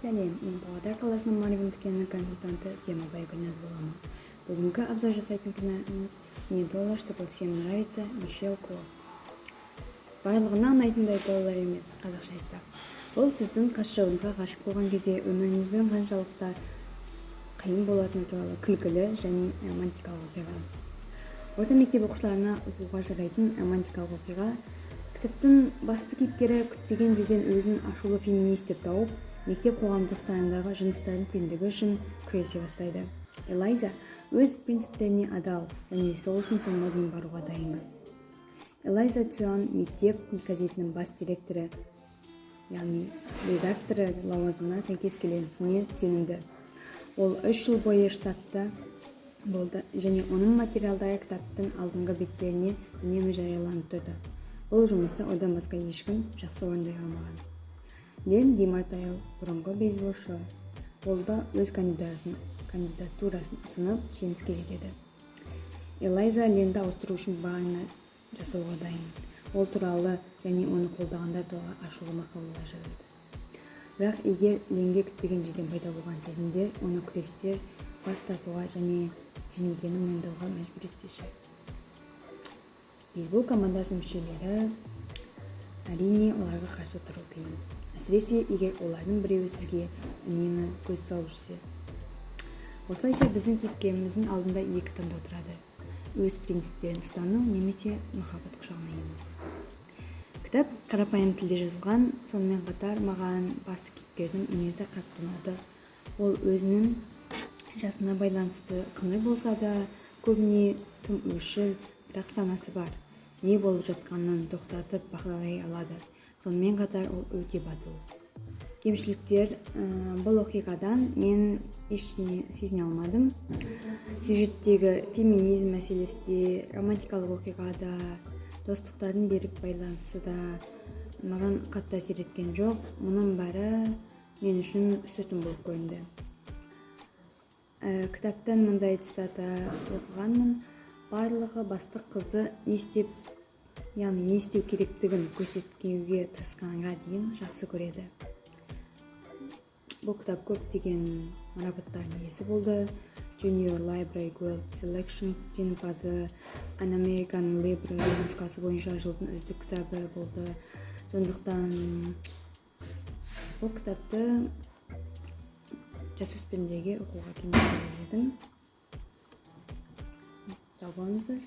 Сәлем, мен Павлодар қаласының Марвин дүкенінің консультанты Тема Байгүлназ боламын. Бүгінгі обзор жасайтын кінәміз «Не доллар, чтобы всем нравится» Мишель Кро. Барлығына ұнайтындай доллар емес, қазақша айтсақ. Ол сіздің қас жауыңызға ғашық болған кезде өміріңіздің қаншалықты қиын болатыны туралы күлкілі және романтикалық оқиға. Орта мектеп оқушыларына оқуға жарайтын романтикалық оқиға. Кітаптың басты кейіпкері күтпеген жерден өзін ашулы феминист деп тауып, мектеп қоғамдастарындағы жыныстардың теңдігі үшін күресе бастайды. Элайза өз принциптеріне адал және сол үшін соңына дейін баруға дайын. Элайза Цюан мектеп газетінің бас директоры, яғни редакторы лауазымына сәйкес келетініне сенімді. Ол 3 жыл бойы штатта болды және оның материалдары кітаптың алдыңғы беттеріне үнемі жарияланып тұрды. Бұл жұмысты одан басқа ешкім жақсы орындай алмаған. Лен Димартайл, бұрынғы бейсболшы, ол да өз кандидатурасын ұсынып жеңіске жетеді. Элайза Ленді ауыстыру үшін барын жасауға дайын. Ол туралы және оны қолдағандар туралы ашулы мақалалар жазады. Бірақ егер Ленге күтпеген жерден пайда болған сезімдер оны күрестен бас тартуға және жеңілгенін мойындауға мәжбүр етеді. Бейсбол командасының мүшелері әрине оларға қарсы тұру қиын. Әсіресе егер олардың біреуі сізге үнемі көз салып жүрсе. Осылайша біздің кейіпкеріміздің алдында екі таңдау тұрады: өз принциптерін ұстану немесе махаббат құшағына ену. Кітап қарапайым тілде жазылған, сонымен қатар маған басты кейіпкердің мінезі қатты ұнады. Ол өзінің жасына байланысты қандай болса да, көбіне тым өршіл, бірақ санасы бар. Не болып жатқанын тоқтатып бағалай алады. Сонымен қатар ол өте батыл. Кемшіліктер: бұл оқиғадан мен ештеңе сезіне алмадым. Сюжеттегі феминизм мәселесі де, романтикалық оқиғада, достықтардың берік байланысы да маған қатты әсер еткен жоқ. Мұның бәрі мен үшін үстіртін болып көрінді. Кітаптан мындай цитата оқығанмын: барлығы бастық қызды не істеу керектігін көрсетуге тырысқанға дейін жақсы көреді. Бұл кітап көптеген марапаттардың иесі болды. Junior Library World Selection жеңімпазы, An American Library нұсқасы бойынша жылдың үздік кітабы болды. Сондықтан бұл кітапты жасөспірімдерге оқуға кеңес берер едім. Сау болыңыздар.